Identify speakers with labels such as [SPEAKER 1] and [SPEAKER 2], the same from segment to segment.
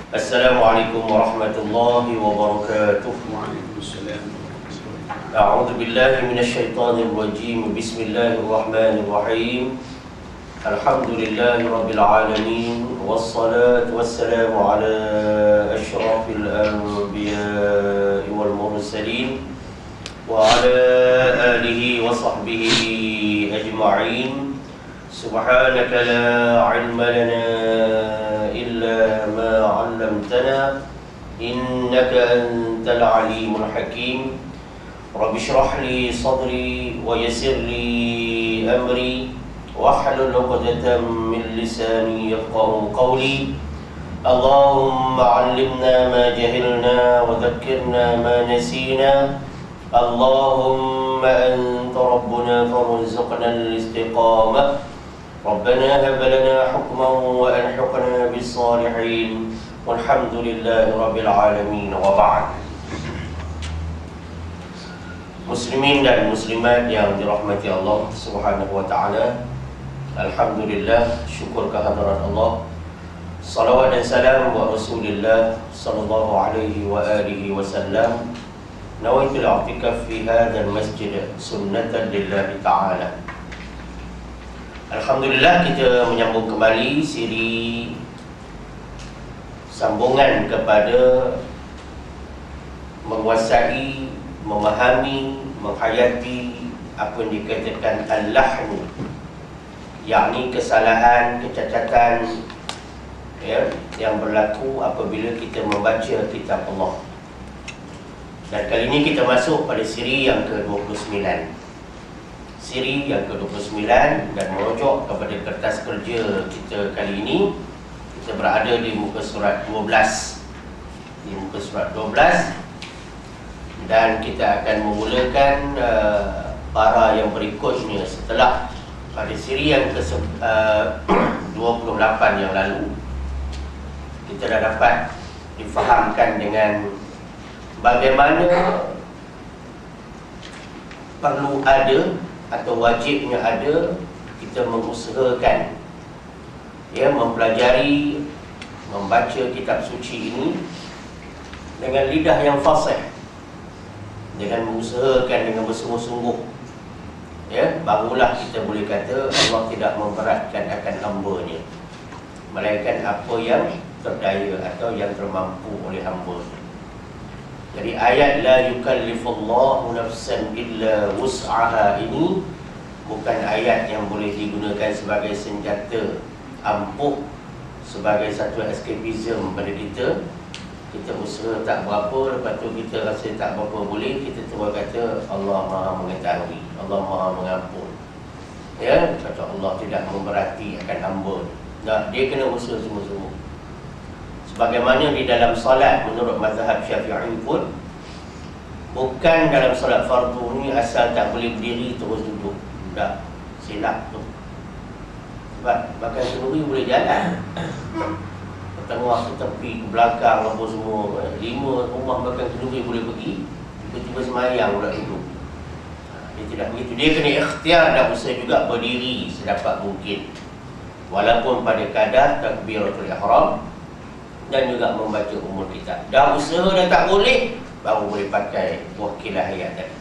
[SPEAKER 1] Assalamualaikum warahmatullahi wabarakatuh.
[SPEAKER 2] Waalaikumsalam.
[SPEAKER 1] A'udzu billahi minasyaitonir rajim. Bismillahirrahmanirrahim. Alhamdulillahi rabbil alamin. Wassalatu wassalamu ala asyrafil anbiya'i wal mursalin wa ala alihi wa sahbihi ajma'in. Subhanaka la 'ilma lana illa ma 'allamtana innaka antal alimul hakim. Rabbi shrah li sadri wa yassir li amri wahlul 'uqdatam min lisani yafqahu qawli. Allahumma 'allimna ma jahilna wa dhakkirna ma nasina. Allahumma anta rabbuna farzuqna al-istiqamah. Rabbana hab lana hukman wa alhiqna bis-salihin. Walhamdulillahi rabbil alamin. Wa ba'd. Muslimin dan muslimat yang dirahmati Allah Subhanahu wa taala. Alhamdulillah, syukur kehadirat Allah. Salawat dan salam wa Rasulillah sallallahu alaihi wa alihi wasallam. Nawaitul i'tikaf fi hadzal masjid sunnatan lillahi ta'ala. Alhamdulillah, kita menyambung kembali siri sambungan kepada menguasai, memahami, menghayati apa yang dikatakan al-lahn, yakni kesalahan, kecacatan yang berlaku apabila kita membaca kitab Allah. Dan kali ini kita masuk pada siri yang ke-29. Siri yang ke-29 dan merujuk kepada kertas kerja kita kali ini. Kita berada di muka surat 12. Di muka surat 12. Dan kita akan memulakan para yang berikutnya setelah pada siri yang ke-28 yang lalu. Kita dah dapat difahamkan dengan bagaimana perlu ada atau wajibnya ada kita mengusahakan mempelajari, membaca kitab suci ini dengan lidah yang fasih, dengan mengusahakan dengan bersungguh-sungguh, barulah kita boleh kata Allah tidak memberatkan akan hamba-Nya, melainkan apa yang terdaya atau yang termampu oleh hamba. Jadi ayat la yukallifullahu nafsan illa wus'aha ini bukan ayat yang boleh digunakan sebagai senjata ampuh, sebagai satu escapism pada kita. Kita usaha tak berapa, lepas tu kita rasa tak berapa boleh, kita terus kata Allah Maha mengetahui, Allah Maha mengampun. Kata Allah tidak memberati akan hamba. Nah, dia kena usaha sungguh-sungguh. Sebagaimana di dalam salat menurut mazhab Syafi'i pun, bukan dalam salat fardu ni asal tak boleh berdiri terus duduk. Tak, silap tu. Sebab makan kenduri boleh jalan, ke tengah, ke tepi, ke belakang, apa semua. 5 rumah makan kenduri boleh pergi, tiba-tiba semayang pula duduk. Dia tidak begitu. Dia kena ikhtiar dan usaha juga berdiri sedapat mungkin, walaupun pada kadar takbiratul ihram, dan juga membaca umur kitab. Dah usaha dah tak boleh, baru boleh pakai wakilah ayat tadi.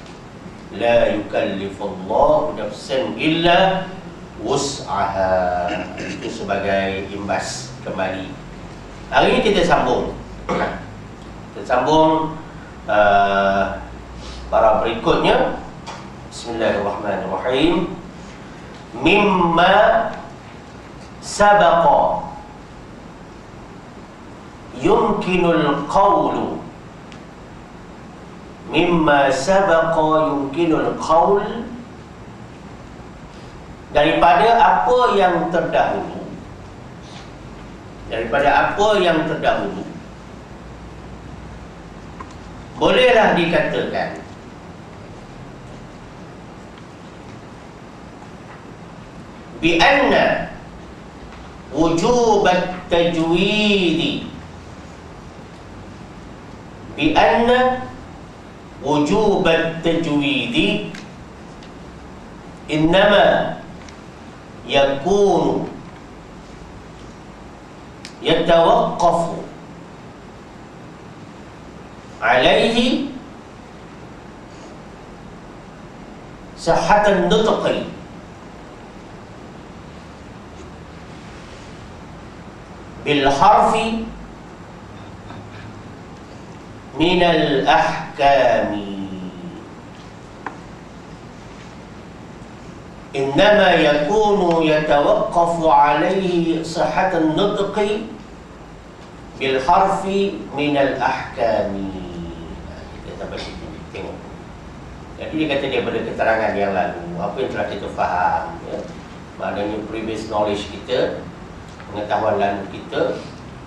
[SPEAKER 1] La yukallifullahu nafsan illa wus'aha. Itu sebagai imbas kembali. Hari ini kita sambung. Kita sambung para berikutnya. Bismillahirrahmanirrahim. Mimma sabaqa yumkinul qawlu. Mimma sabaqa yumkinul qawl, daripada apa yang terdahulu. Daripada apa yang terdahulu bolehlah dikatakan bi anna wujub at-tajwid, bi anna wujub at-tajwid innama yakunu yatawaqqafu alaihi sahatan nutqi bil harfi min al ahkami innama yakunu yatawaqqafu alaihi sahatan nutqi bil harfi min al ahkami. Kita sampai situ tengok. Jadi dia kata daripada keterangan yang lalu, apa yang telah kita faham, ya? Maknanya previous knowledge kita, pengetahuan lalu kita,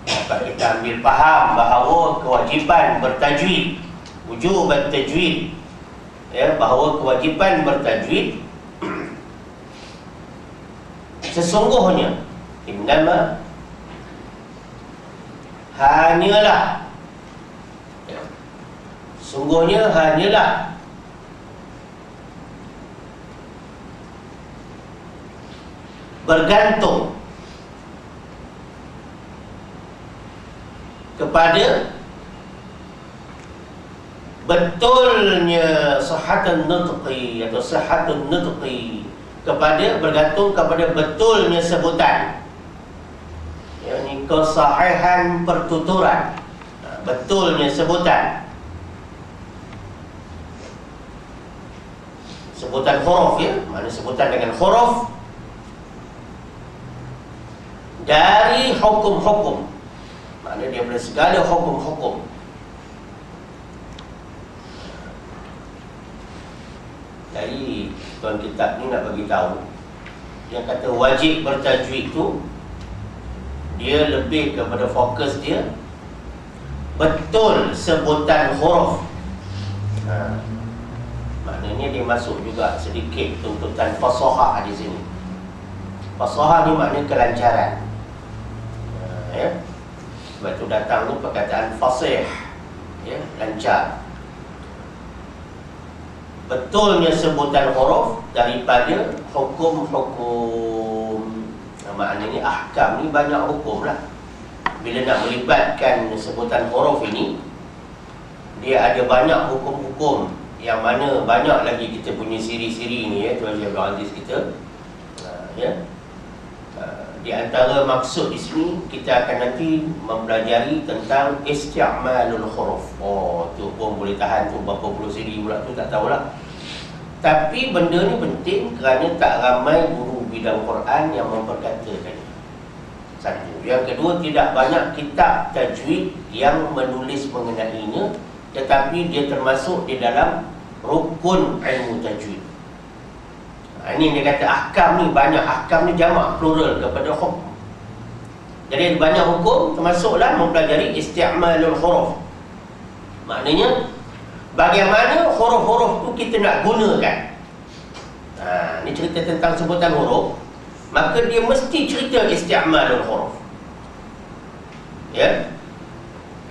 [SPEAKER 1] dapat kita ambil faham bahawa kewajipan bertajwid, wujub tajwid, ya, bahawa kewajipan bertajwid sesungguhnya innama hanyalah, ya, sungguhnya hanyalah bergantung kepada betulnya sahhatun nutqi atau sahhatun nutqi, kepada bergantung kepada betulnya sebutan, yakni kesahihan pertuturan, betulnya sebutan, sebutan huruf, ya, mana sebutan dengan huruf dari hukum-hukum, maknanya dia pada segala hukum-hukum. Jadi tuan kitab ni nak bagi tahu, yang kata wajib bertajwid tu, dia lebih kepada fokus dia betul sebutan huruf. Maknanya dia masuk juga sedikit tuntutan fasahah di sini. Fasahah ni maknanya kelancaran, ya. Sebab tu datang tu perkataan fasih, ya, lancar. Betulnya sebutan huruf daripada hukum-hukum. Maknanya ahkam ni banyak hukum lah. Bila nak melibatkan sebutan huruf ini, dia ada banyak hukum-hukum, yang mana banyak lagi kita punya siri-siri ni, ya, Tuan Syekh Abdul Aziz kita, ya. Di antara maksud di sini, kita akan nanti mempelajari tentang isti'malul huruf. Oh, tu pun boleh tahan tu berapa puluh siri pula tu, tak tahulah. Tapi benda ni penting kerana tak ramai guru bidang Quran yang memperkatakannya. Satu. Yang kedua, tidak banyak kitab tajwid yang menulis mengenainya, tetapi dia termasuk di dalam rukun ilmu tajwid. Ini dia kata ahkam ni banyak, ahkam ni jamak plural kepada hukum. Jadi banyak hukum, termasuklah mempelajari isti'malul huruf. Maknanya bagaimana huruf-huruf tu kita nak gunakan. Ni cerita tentang sebutan huruf, maka dia mesti cerita isti'malul huruf, ya.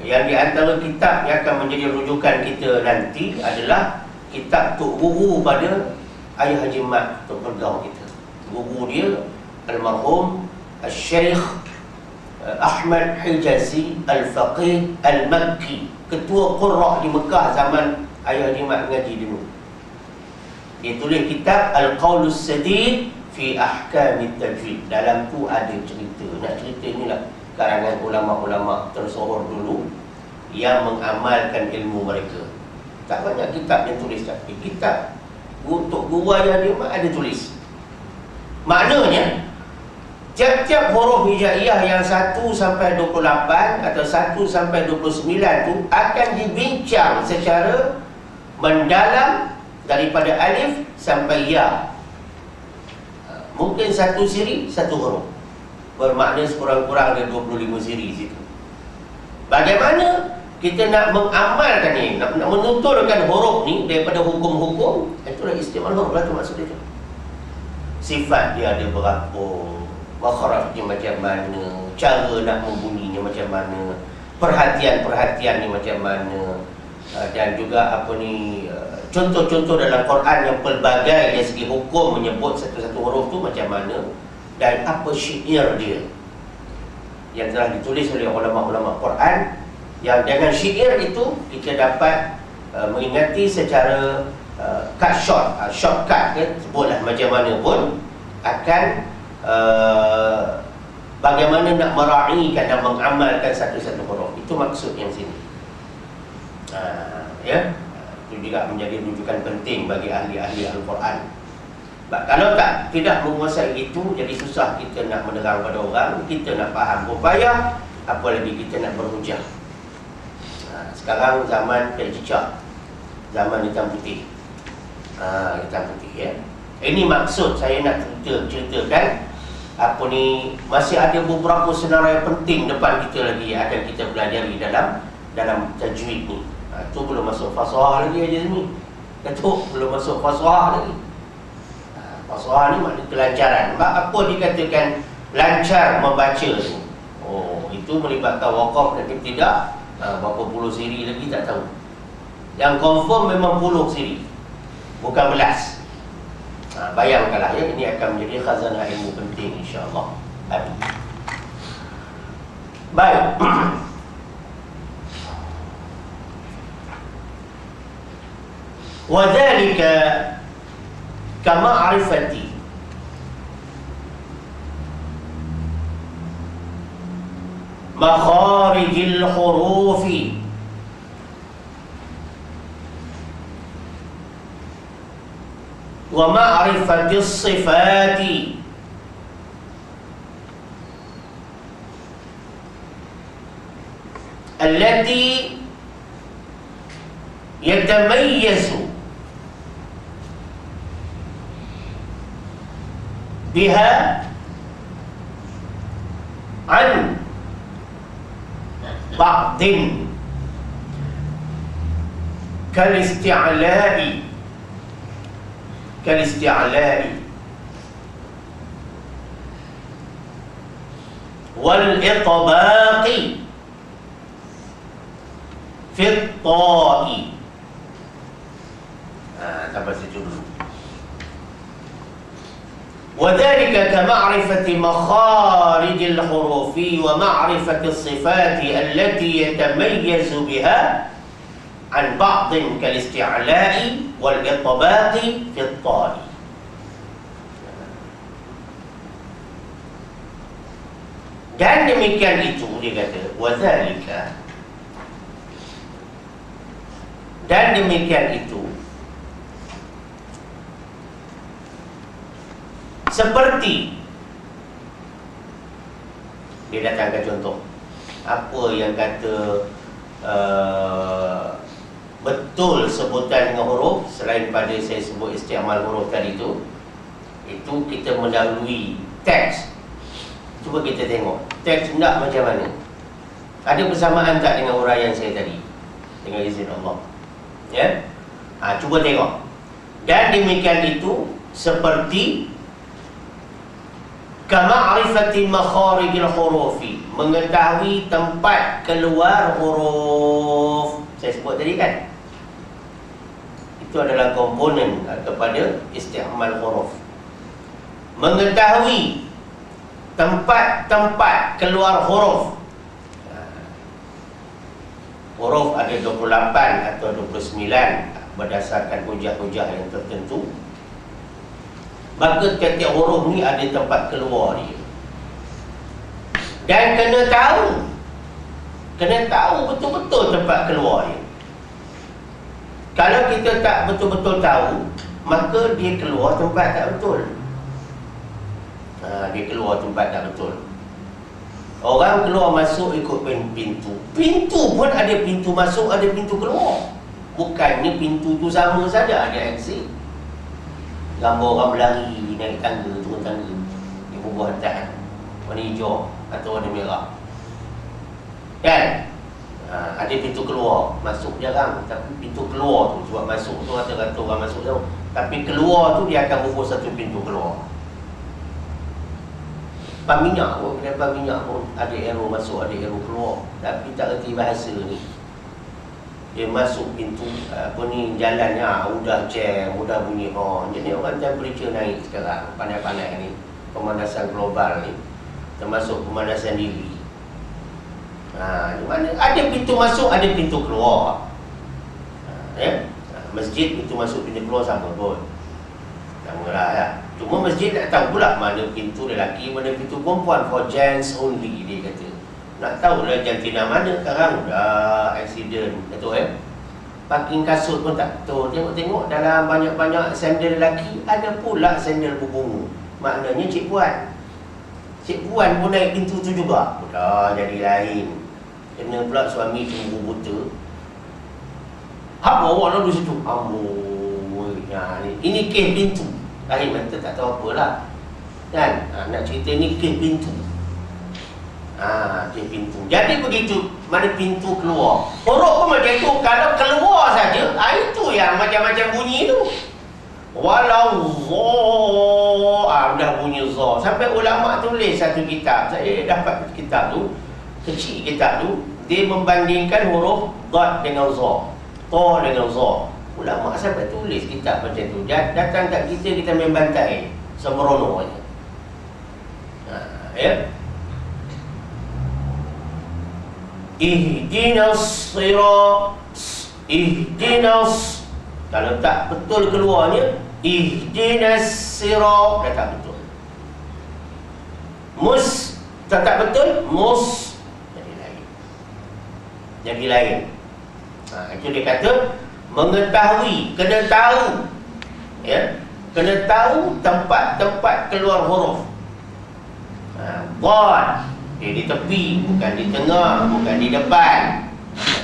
[SPEAKER 1] Yang di antara kitab yang akan menjadi rujukan kita nanti adalah kitab Tok Guru pada Ayah Haji Mat, Tok Pergau kita. Guru dia almarhum Al-Syekh Ahmad Hijazi Al-Faqih Al-Makki, ketua Qurra di Mekah zaman Ayah Haji Mat ngaji dulu. Dia tulis kitab Al-Qaulus Sadid fi Ahkamit Tajwid. Dalam tu ada cerita, nak cerita inilah karangan ulama-ulama tersohor dulu yang mengamalkan ilmu mereka. Tak banyak kitab yang tulis, tapi kitab untuk guru Ayah dia ada tulis. Maknanya tiap-tiap huruf hijaiyah yang 1 sampai 28 atau 1 sampai 29 tu akan dibincang secara mendalam daripada alif sampai ya. Mungkin satu siri, satu huruf, bermakna sekurang-kurang ada 25 siri situ. Bagaimana kita nak mengamalkan ni, nak menuturkan huruf ni daripada hukum-hukum, itulah istimal huruf lah tu maksud dia. Sifat dia ada berapa, makhrajnya macam mana, cara nak membunyinya macam mana, perhatian-perhatian ni macam mana, dan juga apa ni, contoh-contoh dalam Quran yang pelbagai dari segi hukum menyebut satu-satu huruf tu macam mana, dan apa syair dia yang telah ditulis oleh ulama-ulama Quran Yang dengan syair itu kita dapat mengingati secara shortcut sebutlah macam mana pun akan bagaimana nak meraihkan dan mengamalkan satu-satu huruf. Itu maksud yang sini. Ya, itu juga menjadi rujukan penting bagi ahli-ahli Al-Quran. Kalau tidak menguasai itu, jadi susah kita nak menerang pada orang, kita nak faham berupaya, apalagi kita nak berhujah. Sekarang zaman cicak, zaman hitam putih. Hitam putih, ya. Ini maksud saya nak ceritakan apa ni, masih ada beberapa senarai penting depan kita lagi akan kita pelajari dalam tajwid ni. Tu belum masuk fasahah lagi aja ni. Datuk belum masuk fasahah lagi. Fasahah ni makna kelancaran. Apa dikatakan lancar membaca tu? Oh, itu melibatkan waqaf dan tidak. Berapa puluh siri lagi tak tahu. Yang confirm memang puluh siri, bukan belas. Bayangkanlah ya, ini akan menjadi khazanah ilmu penting insya-Allah. Baik. Wa dzalika kama'rifati makharijil hurufi wa ma'rifatis sifati allati yatamayyazu biha an ba'din kal-isti'la'i wal-itbaqi fi at-ta'i. Sampai situ dulu. وذلك كمعرفة مخارج الحروف ومعرفة الصفات التي يتميز بها عن بعض كالاستعلاء والإطباق في الطاء. Dan demikian itu dia kata wadzalika, dan demikian itu seperti dia datangkan contoh apa yang kata betul sebutan dengan huruf selain pada saya sebut istiamal huruf tadi itu kita mendahului teks. Cuba kita tengok teks nak macam mana, ada persamaan tak dengan huraian saya tadi dengan izin Allah, ya. Cuba tengok. Dan demikian itu seperti kama'rifati makharijil hurufi, mengetahui tempat keluar huruf. Saya sebut tadi kan, itu adalah komponen kepada isti'mal huruf. Mengetahui tempat-tempat keluar huruf. Huruf ada 28 atau 29 berdasarkan hujah-hujah yang tertentu. Maka tiap-tiap huruf ni ada tempat keluar dia. Dan kena tahu betul-betul tempat keluar dia. Kalau kita tak betul-betul tahu, maka dia keluar tempat tak betul. Dia keluar tempat tak betul. Orang keluar masuk ikut pintu. Pintu pun ada pintu masuk, ada pintu keluar. Bukannya pintu tu sama saja, ada exit. Gambar orang berlari, naik tangga, turun tangga, di bubuh atas, warna hijau atau warna merah, kan? Ada pintu keluar, masuk jarang. Tapi pintu keluar tu, sebab masuk tu rata-rata orang masuk jauh, tapi keluar tu dia akan bubuh satu pintu keluar. Pan minyak pun, pan minyak pun ada arrow masuk, ada arrow keluar. Tapi tak reti bahasa ni. Dia masuk pintu jalannya udah jam, udah bunyi horn. Jadi orang temperature naik sekarang, panas-panas ni, pemanasan global ni, termasuk pemanasan diri. Di mana ada pintu masuk, ada pintu keluar. Masjid pintu masuk, pintu keluar sama pun. Sama lah ya. Cuma masjid nak tahu pula mana pintu lelaki, mana pintu perempuan. For gents only, dia kata. Nak tahu lah jantina mana. Sekarang dah accident, betul parking kasut pun tak betul. Tengok-tengok dalam banyak-banyak sandal lelaki, ada pula sandal berbungu. Maknanya Cik Puan pun naik pintu tu juga. Dah jadi lain. Kena pula suami tunggu buta. Apa awak lalu situ? Amboi. Ini kes pintu. Lahir mata tak tahu apalah. Kan? Nak cerita ni kes pintu. Kes pintu. Jadi begitu, mana pintu keluar. Huruf pun macam itu. Kalau keluar saja, itu yang macam-macam bunyi tu. Walau dah bunyi za. Sampai ulama tulis satu kitab. Saya dapat kitab tu, kecil kitab tu, dia membandingkan huruf dad dengan za, ta dengan za. Ulama sampai tulis kitab macam tu. Datang kat kita main bantai sembrono aja. Ihdinas kalau tak betul keluarnya ihdinas sirat, dah tak betul. Tak betul jadi lain. Itu dia kata mengetahui, kena tahu, kena tahu tempat-tempat keluar huruf. Dad di tepi, bukan di tengah, bukan di depan.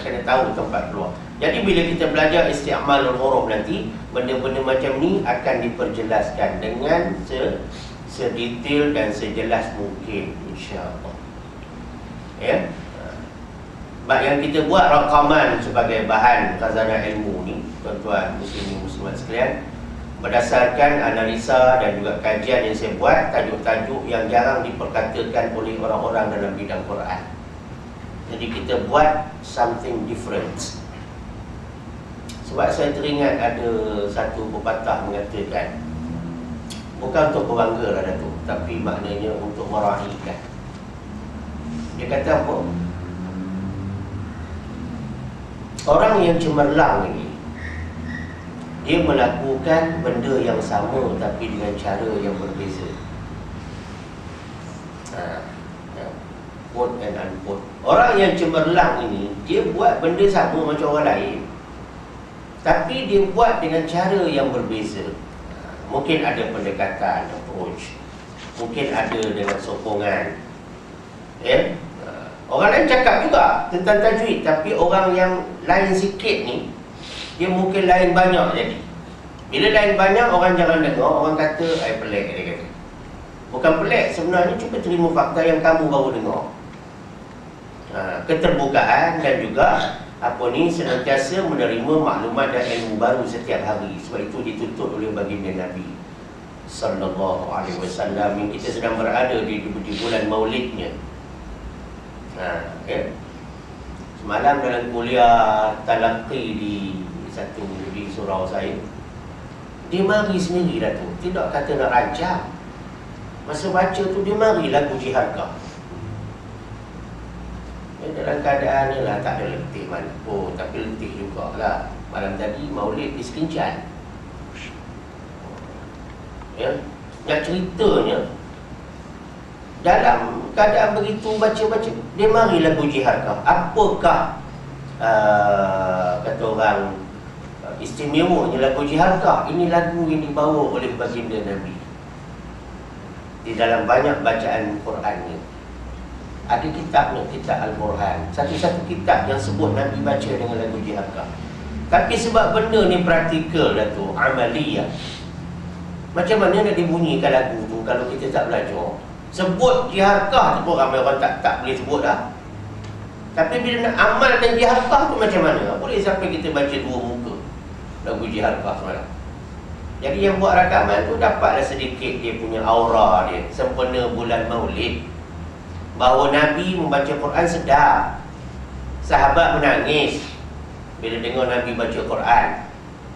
[SPEAKER 1] Kena tahu tempat keluar. Jadi bila kita belajar isti'malul huruf nanti, benda-benda macam ni akan diperjelaskan dengan sedetail dan sejelas mungkin, insya-Allah. Sebab yang kita buat rakaman sebagai bahan khazanah ilmu ni, tuan-tuan muslimin muslimat sekalian, berdasarkan analisa dan juga kajian yang saya buat, tajuk-tajuk yang jarang diperkatakan oleh orang-orang dalam bidang Quran. Jadi kita buat something different. Sebab saya teringat ada satu pepatah mengatakan, bukan untuk berbangga lah Datuk, tapi maknanya untuk meraihkan. Dia kata apa? Orang yang cemerlang ini, dia melakukan benda yang sama tapi dengan cara yang berbeza. Quote and unquote. Orang yang cemerlang ini, dia buat benda sama macam orang lain, tapi dia buat dengan cara yang berbeza. Mungkin ada pendekatan, approach. Mungkin ada dengan sokongan. Orang lain cakap juga tentang tajwid, tapi orang yang lain sikit ni, dia mungkin lain banyak jadi. Bila lain banyak, orang jangan dengar, orang kata, pelik, dia kata. Bukan pelik, sebenarnya cuba terima fakta yang kamu baru dengar. Keterbukaan dan juga senantiasa menerima maklumat dan ilmu baru setiap hari. Sebab itu dituntut oleh baginda Nabi sallallahu alaihi wasallam yang kita sedang berada di bulan Maulidnya. Semalam dalam kuliah talaqi di surau saya, dia mari sendiri dah tu, tidak kata nak rancang. Masa baca tu dia mari lagu Jiharkah. Dalam keadaan ni lah, tak ada letih mana pun, tapi letih jugalah. Malam tadi Maulid di Sekincan. Nak ceritanya, dalam keadaan begitu baca-baca, dia mari lagu Jiharkah. Apakah kata orang istimewanya lagu Jiharkah? Ini lagu yang dibawa oleh baginda Nabi di dalam banyak bacaan Qurannya. Ada kitabnya, kitab Al-Burhan, satu-satu kitab yang sebut Nabi baca dengan lagu Jiharkah. Tapi sebab benda ni praktikal dah tu, amaliyah, macam mana nak dibunyikan lagu tu kalau kita tak belajar? Sebut Jiharkah tu pun ramai orang tak boleh sebut dah. Tapi bila nak amalkan Jiharkah tu macam mana? Boleh sampai kita baca dua muka lagu Jiharkah semalam. Jadi yang buat rakaman tu dapatlah sedikit dia punya aura dia. Sempena bulan Maulid, bahawa Nabi membaca Quran sedap. Sahabat menangis bila dengar Nabi baca Quran.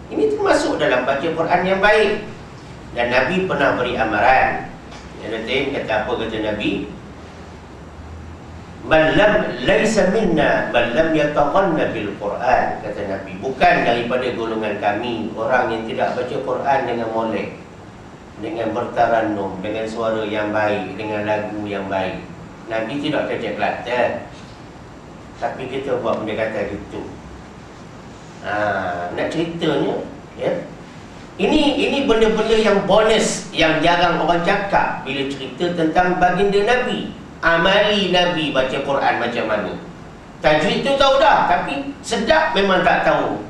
[SPEAKER 1] Ini termasuk dalam baca Quran yang baik. Dan Nabi pernah beri amaran. Yang kata apa kata Nabi? laisa minna man lam yataghanna bil Quran, kata Nabi, bukan daripada golongan kami orang yang tidak baca Quran dengan molek, dengan bertarannum, dengan suara yang baik, dengan lagu yang baik. Nabi tidak kerja Kelantan, tapi kita buat pendekatan gitu. Nak ceritanya, ya, ini benda-benda yang bonus yang jarang orang cakap bila cerita tentang baginda Nabi. Amali Nabi baca Quran macam mana. Tajwid tu tahu dah, tapi sedap memang tak tahu.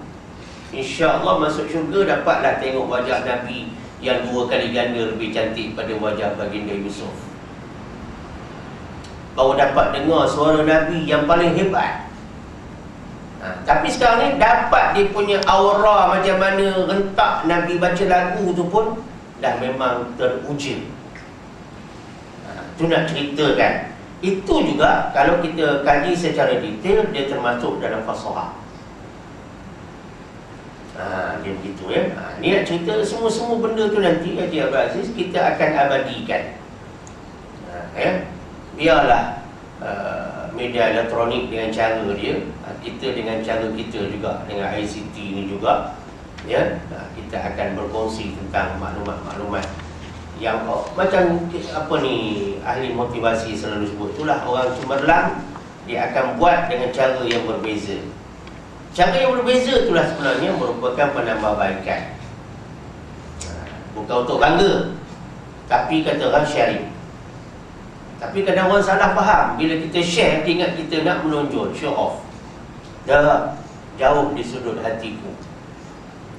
[SPEAKER 1] InsyaAllah masuk syurga dapatlah tengok wajah Nabi yang 2 kali ganda lebih cantik pada wajah baginda Yusuf. Baru dapat dengar suara Nabi yang paling hebat. Tapi sekarang ni dapat dia punya aura macam mana, rentak Nabi baca lagu tu pun dah memang teruji. Itu nak ceritakan. Itu juga kalau kita kaji secara detail, dia termasuk dalam fasahah. Dia begitu, ya. Ni nak cerita semua benda tu nanti Haji Abdul Aziz kita akan abadikan. Biarlah media elektronik dengan cara dia, kita dengan cara kita juga, dengan ICT ni juga, ya, kita akan berkongsi tentang maklumat-maklumat yang macam apa ni ahli motivasi selalu sebut, itulah orang cemerlang, dia akan buat dengan cara yang berbeza. Cara yang berbeza itulah sebenarnya merupakan penambahbaikan. Bukan untuk bangga, tapi kata orang sharing. Tapi kadang orang salah faham, bila kita share, dia ingat kita nak menonjol, show off. Dah jauh di sudut hatiku.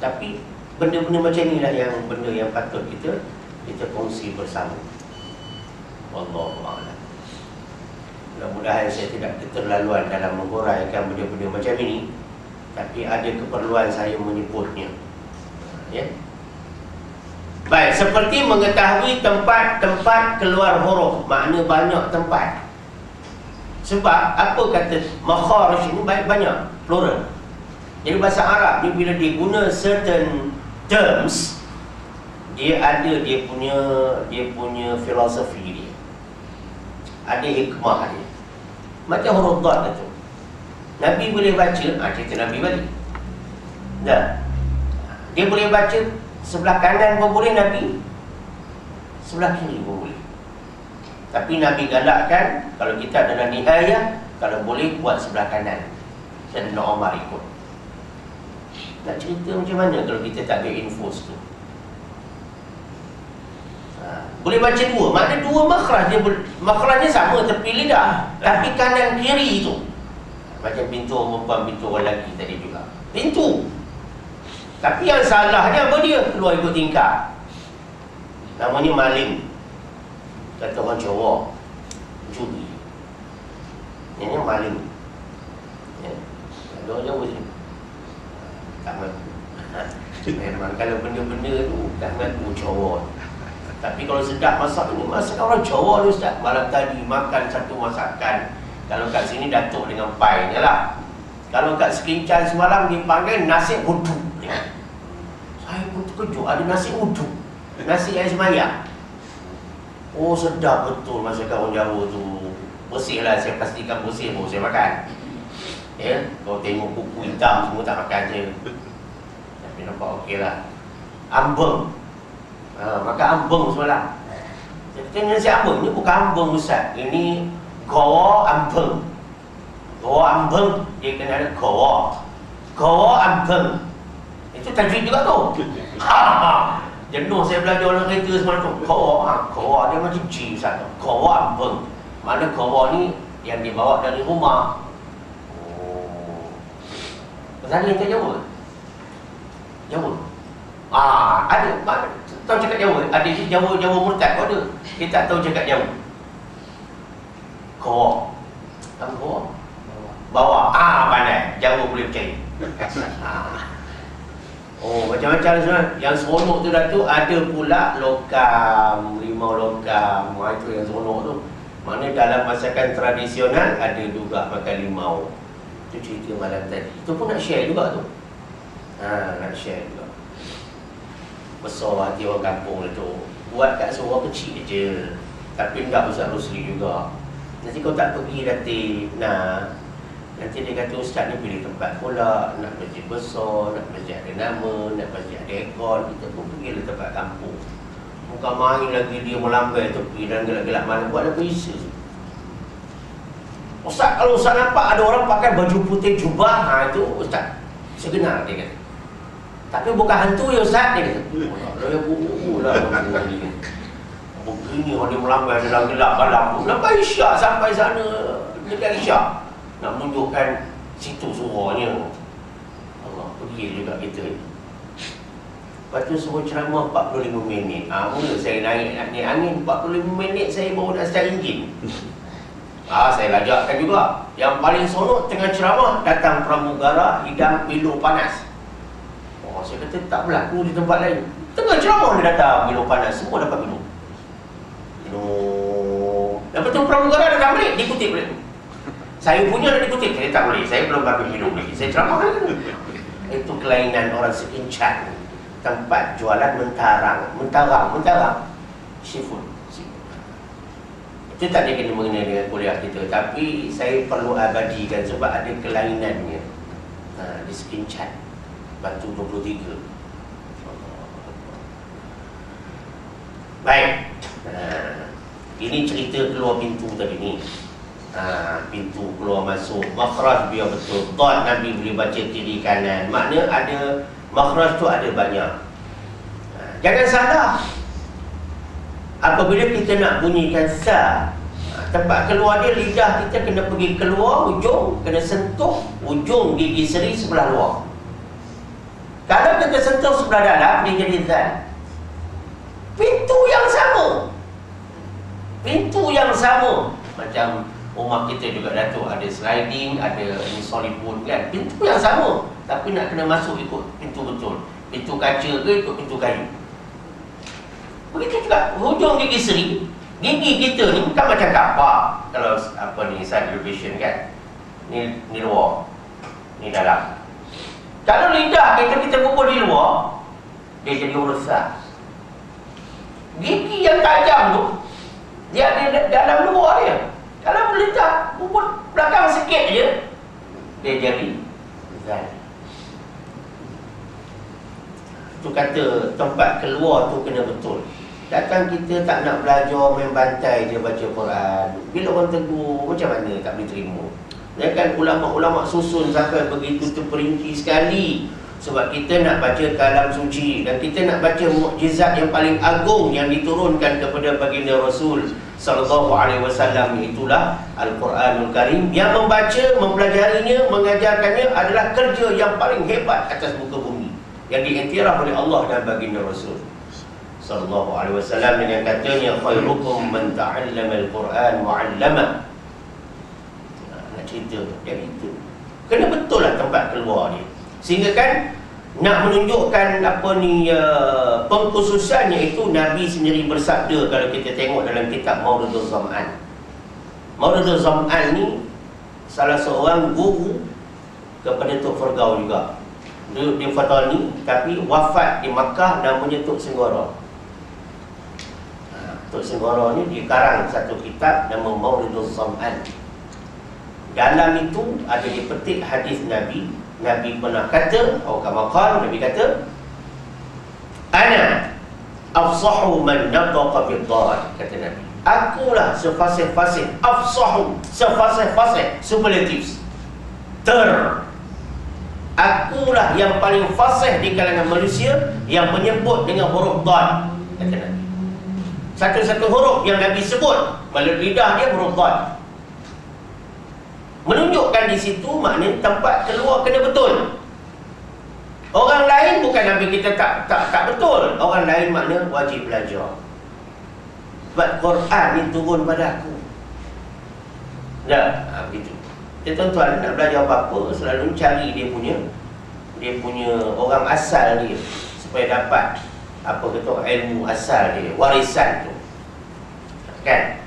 [SPEAKER 1] Tapi benda-benda macam inilah yang benda yang patut kita kongsi bersama. Wallahu a'lam. Mudah-mudahan saya tidak keterlaluan dalam menghuraikan benda-benda macam ini, tapi ada keperluan saya menyebutnya. Ya. Baik, seperti mengetahui tempat-tempat keluar huruf, makna banyak tempat. Sebab apa kata makharij ini banyak, plural. Jadi bahasa Arab ni bila dia guna certain terms, dia ada dia punya filosofi dia. Ada hikmah dia. Macam huruf dad tu. Nabi boleh baca, cerita Nabi balik. Dah. Dia boleh baca sebelah kanan pun boleh Nabi, sebelah kiri pun boleh. Tapi Nabi galakkan kalau kita dalam nihayah, kalau boleh buat sebelah kanan. Dan Umar ikut. Nak cerita macam mana kalau kita tak ada info tu? Boleh baca dua, maknanya dua makhraj dia, makhrajnya sama tepi lidah, tapi kanan kiri tu. Macam pintu perempuan, pintu orang lelaki tadi juga. Pintu. Tapi yang salahnya apa dia? Keluar ikut tingkap. Namanya maling. Kata orang Jawa, judi. Ini maling. Ya. Ada orang Jawa sini. Tak mampu. Memang kalau benda-benda tu tak mampu Jawa. Tapi kalau sedap masak ni, masakan orang Jawa ni Ustaz. Malam tadi makan satu masakan. Kalau kat sini Datuk dengan pai je lah. Kalau kat Sekincan semalam dipanggil nasi uduk. Saya pun terkejut, ada nasi uduk, nasi air semayang. Oh sedap betul masakan orang Jawa tu. Bersih lah, saya pastikan bersih baru saya makan. Ya, kau tengok kuku hitam semua tak makan je. Tapi nampak okey lah. Ambeng, makan ambeng semalam. Saya kata nasi ambeng ni bukan ambeng Ustaz. Ini gawa ambeng. Gawa ambeng, dia kena ada gawa. Gawa ambeng. Itu tajwid juga tu. Jenuh saya belajar orang kereta semalam tu. Gawa dia macam G Ustaz tu. Gawa ambeng. Mana gawa ni yang dibawa dari rumah. Bahasa yang tak Jawa? Jawa? Ada. Tahu cakap Jawa? Ada Jawa murtad pun ada. Dia tak tahu cakap Jawa. Gawa. Tahu gawa? Bawa. Pandai. Jawa boleh percaya. Macam-macam sebenarnya. Yang seronok tu dah tu ada pula lokam, limau lokam. Itu yang seronok tu. Mana dalam masakan tradisional ada juga makan limau. Itu cerita malam tadi. Itu pun nak share juga tu. Nak share juga. Besar hati orang kampung tu. Buat kat seorang kecil je. Tapi tak besar Rosli juga. Nanti kau tak pergi nanti nanti dia kata ustaz ni pilih tempat pula, nak masjid besar, nak masjid ada nama, nak masjid ada aircon. Kita pun pergi tempat kampung. Bukan main lagi dia melambai tepi dan gelak-gelak mana buat apa isu. Ustaz, kalau ustaz nampak ada orang pakai baju putih jubah, itu ustaz segenar, dia kata. Tapi bukan hantu ya ustaz, dia kata. Dia buku lah begini orang dia melambai dalam gelap malam. Lepas isyak sampai sana dekat isyak nak menunjukkan situ suaranya. Allah, pergi juga kita. Lepas tu suruh ceramah 45 minit. Mula saya naik angin 45 minit saya baru nak start enjin. Saya lajakkan juga. Yang paling sonok tengah ceramah datang pramugara hidang pilu panas. Saya kata tak berlaku di tempat lain. Tengah ceramah dia datang pilu panas, semua dapat minum. Lepas tu pramugara datang balik, dikutip balik. Saya punya dah dikutip, saya tak boleh. Saya belum bagi minum lagi. Saya ceramah kan. Itu kelainan orang sekincan. Tempat jualan mentarang seafood. Itu tak ada kena mengenai dengan kuliah kita. Tapi saya perlu abadikan sebab ada kelainannya. Di sekincan Batu 23. Baik. Ini cerita keluar pintu tadi ni. Pintu keluar masuk, makhraj biar betul. Dot Nabi boleh baca kiri kanan. Makna ada makhraj tu ada banyak. Jangan salah. Apabila kita nak bunyikan sa, tempat keluar dia, lidah kita kena pergi keluar ujung, kena sentuh ujung gigi seri sebelah luar. Kalau kita sentuh sebelah dalam, dia jadi zal. Pintu yang sama. Pintu yang sama. Macam rumah kita juga Datuk, ada sliding, ada solipun kan. Pintu yang sama. Tapi nak kena masuk ikut pintu betul. Pintu kaca ke ikut pintu kayu. Begitu juga hujung gigi seri. Gigi kita ni bukan macam kapak. Kalau apa ni, side elevation kan. Ni luar, ni dalam. Kalau lidah kita pukul di luar, dia jadi urusan. Gigi yang tajam tu dia ada dalam luar dia. Kalau lidah pukul belakang sikit je, dia jadi zal. Tu kata tempat keluar tu kena betul. Datang kita tak nak belajar, main bantai je baca Quran. Bila orang tegur, macam mana tak boleh terima? Ya kan, ulama-ulama susun sampai begitu terperinci sekali. Sebab kita nak baca kalam suci dan kita nak baca mukjizat yang paling agung yang diturunkan kepada baginda Rasul sallallahu alaihi wasallam, itulah Al-Quranul Karim. Yang membaca, mempelajarinya, mengajarkannya adalah kerja yang paling hebat atas muka bumi yang diiktiraf oleh Allah dan baginda Rasul sallallahu alaihi wasallam dengan katanya khairukum man ta'allama al-Quran wa 'allama. Nak cerita yang itu kena betul lah tempat keluar dia. Sehingga kan nak menunjukkan apa ni pengkhususannya itu, Nabi sendiri bersabda kalau kita tengok dalam kitab Mauridul Zam'an. Mauridul Zam'an ni salah seorang guru kepada Tok Fergau juga. Dia Fatani tapi wafat di Makkah, namanya Tok Senggara. Tok Senggara ni dia karang satu kitab nama Mauridul Zam'an. Dalam itu ada dipetik hadis Nabi. Nabi pernah kata, Nabi kata, ana afsahu man nataqa bid-dad, kata Nabi. Akulah sefasih-fasih, afsahu, sefasih-fasih, superlatives. Akulah yang paling fasih di kalangan manusia yang menyebut dengan huruf dad, kata Nabi. Satu-satu huruf yang Nabi sebut melalui lidah dia huruf dad. Menunjukkan di situ maknanya tempat keluar kena betul. Orang lain bukan Nabi kita tak betul. Orang lain makna wajib belajar. Sebab Quran ni turun pada aku. Begitu. Dia tuan-tuan nak belajar apa-apa selalu cari dia punya orang asal dia supaya dapat apa kata ilmu asal dia, warisan tu. Kan?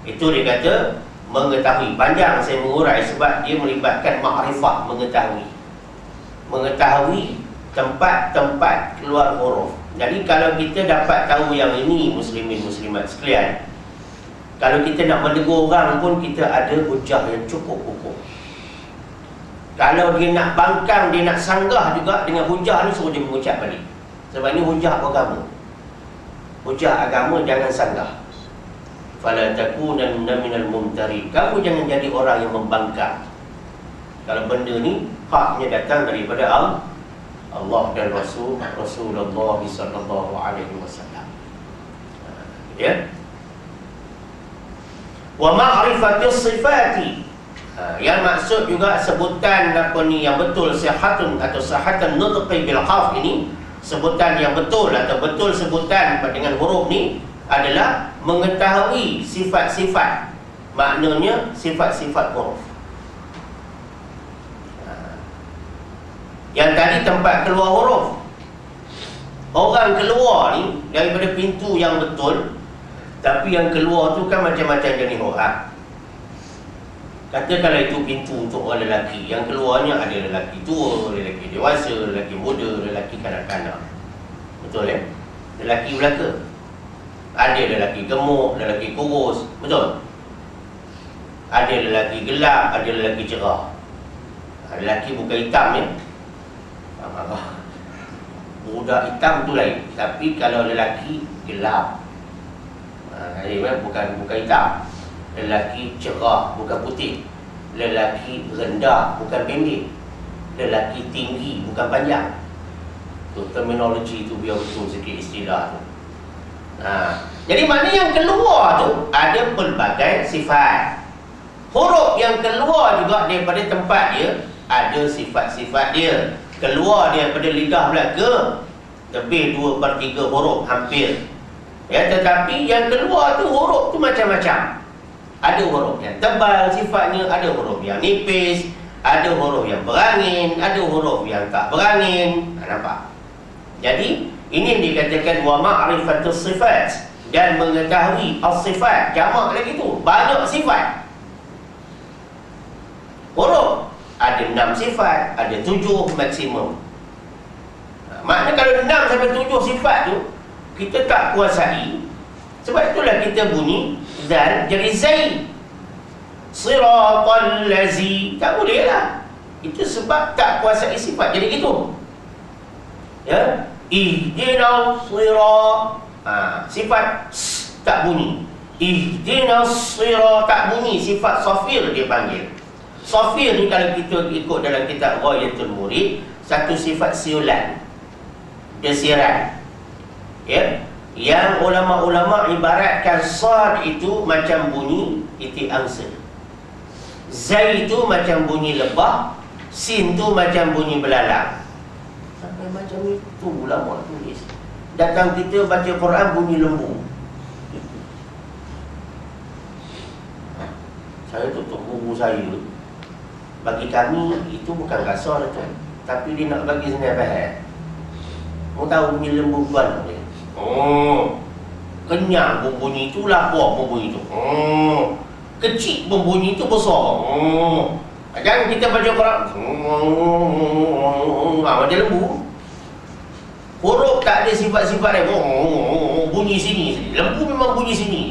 [SPEAKER 1] Itu dia kata mengetahui. Panjang saya mengurai sebab dia melibatkan makrifah, mengetahui tempat-tempat keluar huruf. Jadi kalau kita dapat tahu yang ini, muslimin muslimat sekalian, Kalau kita nak menegur orang pun, kita ada hujah yang cukup kukuh. Kalau dia nak bangkang, dia nak sanggah juga, dengan hujah ni suruh dia mengucap balik. Sebab ini hujah agama. Hujah agama, jangan sanggah. Fala takunanna minal mumtari. Kamu jangan jadi orang yang membangkang. Kalau benda ni haknya datang daripada Allah dan Rasulullah sallallahu alaihi wasallam. Ya. Wa ma'rifatis sifati. Yang maksud juga sebutan apa ni yang betul, sihatun atau sahatan nutqi bil qaf ini, sebutan yang betul atau betul sebutan dengan huruf ni adalah mengetahui sifat-sifat. Maknanya sifat-sifat huruf. Yang tadi tempat keluar huruf. Orang keluar ni daripada pintu yang betul, tapi yang keluar tu kan macam-macam jenis orang. Katakanlah itu pintu untuk orang lelaki, yang keluarnya ada lelaki tua, lelaki dewasa, lelaki muda, lelaki kanak-kanak. Betul ya? Lelaki belaka. Ada lelaki gemuk, lelaki kurus. Betul? Ada lelaki gelap, ada lelaki cerah. Lelaki bukan hitam ya. Budak hitam tu lain. Tapi kalau lelaki gelap, bukan hitam. Lelaki cerah, bukan putih. Lelaki rendah, bukan pendek. Lelaki tinggi, bukan panjang. Tu terminologi tu biar betul sikit istilah tu. Jadi mana yang keluar tu ada pelbagai sifat. Huruf yang keluar juga daripada tempat dia ada sifat-sifat dia. Keluar daripada lidah belaka lebih 2/3 huruf hampir. Ya, tetapi yang keluar tu huruf tu macam-macam. Ada huruf yang tebal sifatnya, ada huruf yang nipis, ada huruf yang berangin, ada huruf yang tak berangin. Nampak? Jadi ini yang dikatakan wa ma'rifatus sifat, dan mengetahui as-sifat. Jamak lagi tu, banyak sifat. Huruf ada 6 sifat, ada 7 maksimum. Maknanya kalau 6 sampai 7 sifat tu kita tak kuasai. Sebab itulah kita bunyi zal jadi zai. Siratal lazi, tak boleh lah. Itu sebab tak kuasai sifat. Jadi gitu. Ya, ihdinas sirat. Sifat tak bunyi. Ihdinas sirat tak bunyi. Sifat safir dia panggil. Safir ni kalau kita ikut dalam kitab Ghayatul Murid, satu sifat siulan, desiran. Ya, yang ulama-ulama ibaratkan sad itu macam bunyi titik angsa, zai itu macam bunyi lebah, sin tu macam bunyi belalang. Sampai macam itu ulama tulis. Datang kita baca Quran bunyi lembu. Saya tutup buku saya. Bagi kami itu bukan kasar tu, tapi dia nak bagi senang faham. Mau tahu bunyi lembu mana dia? Kenyang pun bunyi tu, lapar pun bunyi tu. Kecil pun bunyi tu, besar. Jangan kita baca Quran macam lembu. Huruf tak ada sifat-sifat dia. Bunyi sini. Lembu memang bunyi sini.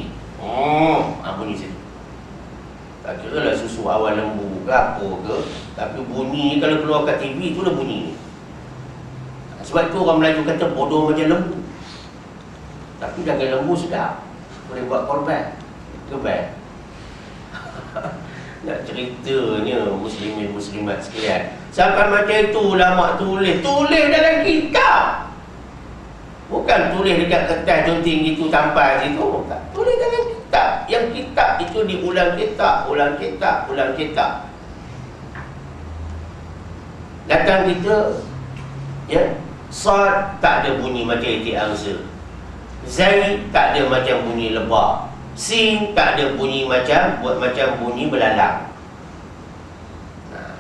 [SPEAKER 1] Bunyi sini. Tak kira lah susu awal lembu ke apa ke, tapi bunyi kalau keluar kat TV tu dah bunyi. Sebab itu orang Melayu kata bodoh macam lembu. Tapi jangan lembu sedap, boleh buat korban. Kebal. Nak ceritanya muslimin muslimat sekalian, sampai macam itu ulama tulis dalam kitab. Bukan tulis dekat kertas jonting gitu tanpa situ. Tak. Tulis dalam kitab. Yang kitab itu diulang kitab, ulang kitab, ulang kitab. Datang kita, ya, sad tak ada bunyi macam titik angsa, zai tak ada macam bunyi lebah, sin tak ada bunyi macam bunyi belalang.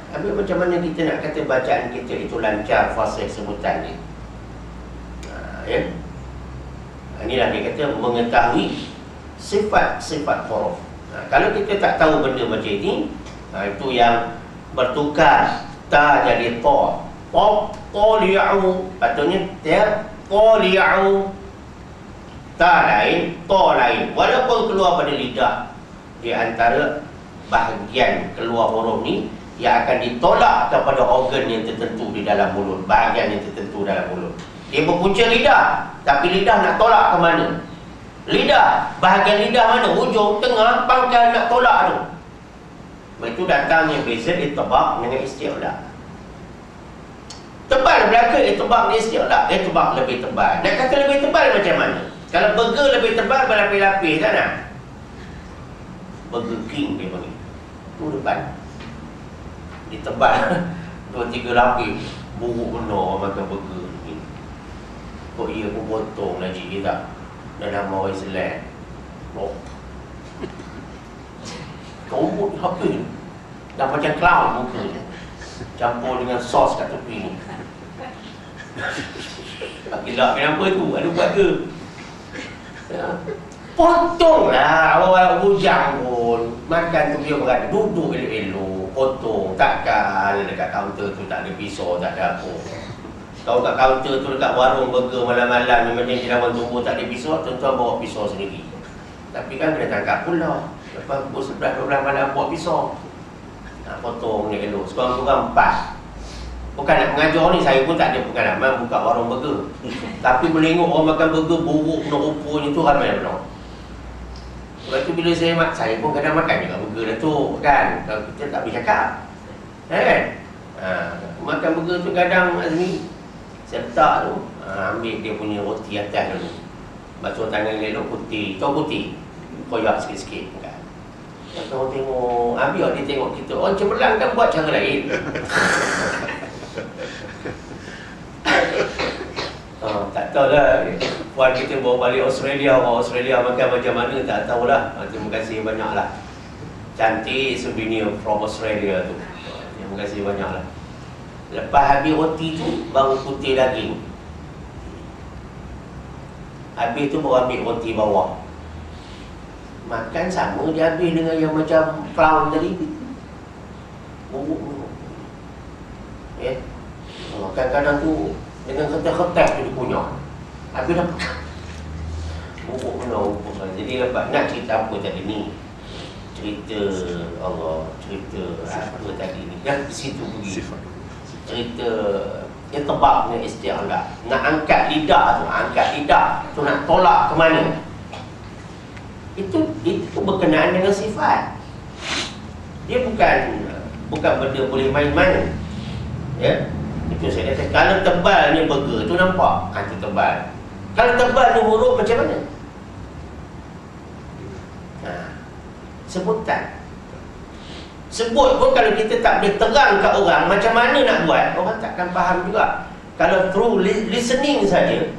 [SPEAKER 1] Tapi macam mana kita nak kata bacaan kita itu lancar, fasih sebutannya? Ya. Inilah dia kata mengetahui sifat-sifat huruf. Kalau kita tak tahu benda macam ini, itu yang bertukar ta jadi ta. Tali'u, patutnya ta tali'u. Ta lain, to lain. Walaupun keluar pada lidah, di antara bahagian keluar huruf ni yang akan ditolak kepada organ yang tertentu di dalam mulut, bahagian yang tertentu dalam mulut. Dia berpunca lidah, tapi lidah nak tolak ke mana? Lidah, bahagian lidah mana? Hujung, tengah, pangkal nak tolak tu. Itu datangnya beza itibaq dengan isti'la. Tebal belaka itibaq dengan isti'la. Itibaq lebih tebal. Nak kata lebih tebal macam mana? Kalau burger lebih tebal berlapis-lapis kan nak? Burger King dia panggil. Tu depan. Ditebal 2-3 lapis. Buruk benar orang makan burger ni. Kok ia pun potong lagi kita. Dan nama orang Islam. Oh. Kau apa ni? Dah macam clown muka ni. Campur dengan sos kat tepi ni. Gila kenapa tu? Ada buat ke? Ya. Potonglah orang bujang pun. Makan tu dia berada duduk elok-elok. Potong. Takkan dekat kaunter tu tak ada pisau, tak ada apa. Kalau kat kaunter tu dekat warung burger malam-malam memang dia dalam tunggu tak ada pisau, tuan-tuan bawa pisau sendiri. Tapi kan kena tangkap pula. Lepas pukul 11-12 malam buat pisau. Nak potong ni elok. Sekurang-kurang 4. Bukan nak mengajar ni, saya pun tak ada pengalaman buka warung burger. Tapi melengok orang makan burger buruk rupanya tu ramai benar. Lepas tu bila saya pun kadang makan juga burger dah tu kan. Kita tak boleh cakap. Kan? Makan burger tu kadang Azmi saya letak tu, ambil dia punya roti atas dulu. Basuh tangan elok putih. Tahu putih? Koyak sikit-sikit kan. Orang tengok, biar dia tengok kita. Orang cemerlang kan buat cara lain. Tak tahulah. Puan kita bawa balik Australia, orang Australia makan macam mana tak tahulah. Terima kasih banyaklah. Cantik souvenir from Australia tu. Terima kasih banyaklah. Lepas habis roti tu baru putih daging. Habis tu baru ambil roti bawah. Makan sama dia habis dengan yang macam clown tadi. Buruk. Ya. Kadang-kadang tu dengan kertas-kertas tu dipunyah. Habis dah pekat. Buruk benar. Jadi lepas nak cerita apa tadi ni? Cerita Allah, cerita apa tadi ni? Kan di situ pergi. Cerita dia tebak dengan isti'la. Nak angkat lidah tu nak tolak ke mana? Itu berkenaan dengan sifat. Dia bukan benda boleh main-main. Ya. Itu saya kata kalau tebal ni burger tu nampak itu tebal. Kalau tebal ni huruf macam mana? Sebutan. Sebut pun kalau kita tak boleh terang kat orang macam mana nak buat, orang takkan faham juga. Kalau through listening saja,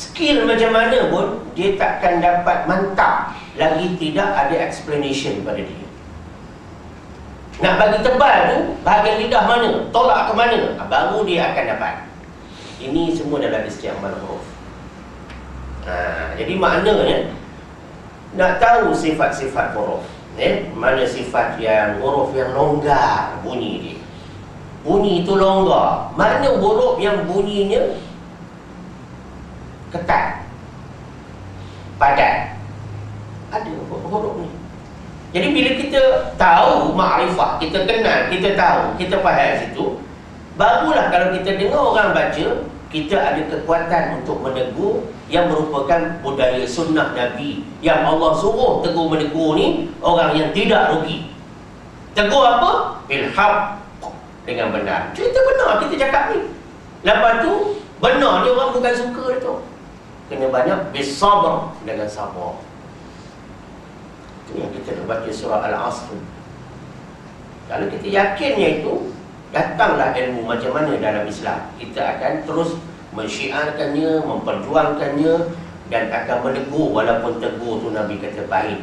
[SPEAKER 1] skill macam mana pun dia takkan dapat mantap lagi tidak ada explanation pada dia. Nak bagi tebal tu, bahagian lidah mana, tolak ke mana, baru dia akan dapat. Ini semua dalam isti'mal huruf. Jadi maknanya nak tahu sifat-sifat huruf. Mana sifat yang huruf yang longgar bunyi dia. Bunyi itu longgar. Mana huruf yang bunyinya ketat, padat. Ada huruf ni. Jadi bila kita tahu makrifah, kita kenal, kita tahu, kita faham situ, barulah kalau kita dengar orang baca, kita ada kekuatan untuk menegur yang merupakan budaya sunnah Nabi. Yang Allah suruh tegur menegur ni orang yang tidak rugi. Tegur apa? Bilhaq, dengan benar. Cerita benar kita cakap ni. Lepas tu benar ni orang bukan suka tu. Kena banyak bisabar, dengan sabar. Itu yang kita nak baca surah Al-Asr. Kalau kita yakinnya itu, datanglah ilmu macam mana dalam Islam. Kita akan terus mensyiarkannya, memperjuangkannya, dan akan menegur walaupun tegur tu Nabi kata baik.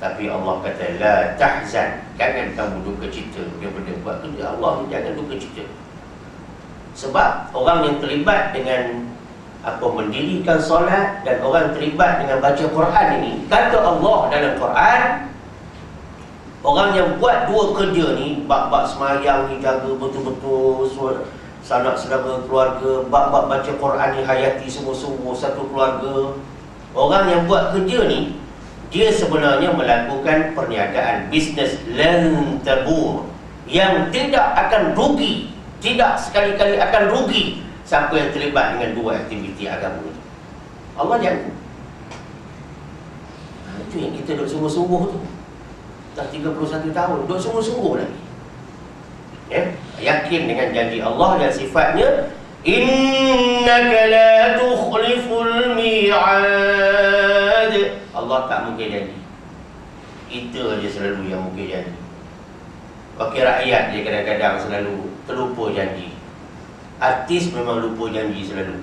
[SPEAKER 1] Tapi Allah kata la tahzan, jangan kamu duka cita daripada buat kerja Allah, jangan duka cita. Sebab orang yang terlibat dengan mendirikan solat dan orang terlibat dengan baca Quran ini, kata Allah dalam Quran, orang yang buat dua kerja ni, bab-bab semayang ni, jaga betul-betul sanak saudara keluarga, bab-bab baca Quran ni hayati sungguh-sungguh satu keluarga. Orang yang buat kerja ni, dia sebenarnya melakukan perniagaan bisnes lan tabur, yang tidak akan rugi, tidak sekali-kali akan rugi siapa yang terlibat dengan dua aktiviti agama ni. Allah jaga. Itu yang kita duduk sungguh-sungguh tu. Dah 31 tahun duduk sungguh-sungguh lagi. Yakin dengan janji Allah dan sifatnya, innaka la tukhliful mi'ad. Allah tak mungkin janji. Kita je selalu yang mungkin janji. Wakil rakyat dia kadang-kadang selalu terlupa janji. Artis memang lupa janji selalu.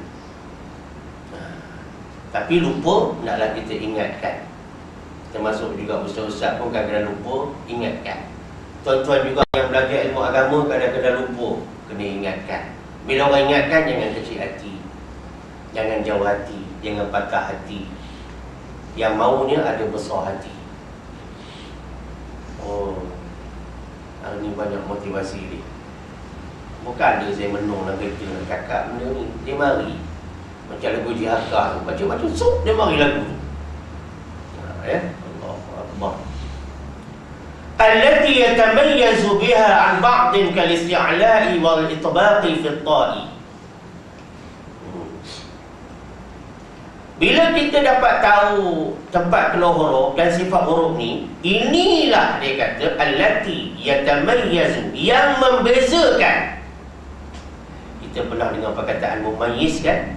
[SPEAKER 1] Tapi lupa, naklah kita ingatkan. Termasuk juga ustaz-ustaz pun kadang-kadang lupa, ingatkan. Tuan-tuan juga yang belajar ilmu agama kadang-kadang lupa, kena ingatkan. Bila orang ingatkan, jangan kecil hati, jangan jauh hati, jangan patah hati. Yang maunya ada besar hati. Oh, hari ni banyak motivasi dia. Bukan ada saya menung nak kerja, nak cakap benda ni. Dia mari macam lagu jihakah tu, baca-baca sup, dia mari lagu tu. Allahu Akbar. Allati yatamayyazu biha an ba'din kal isti'la'i wal itbaqi fi at-ta'i. Bila kita dapat tahu tempat keluar huruf dan sifat huruf ni, inilah dia kata allati yatamayyazu, yang membezakan. Kita pernah dengar perkataan mumayyiz kan?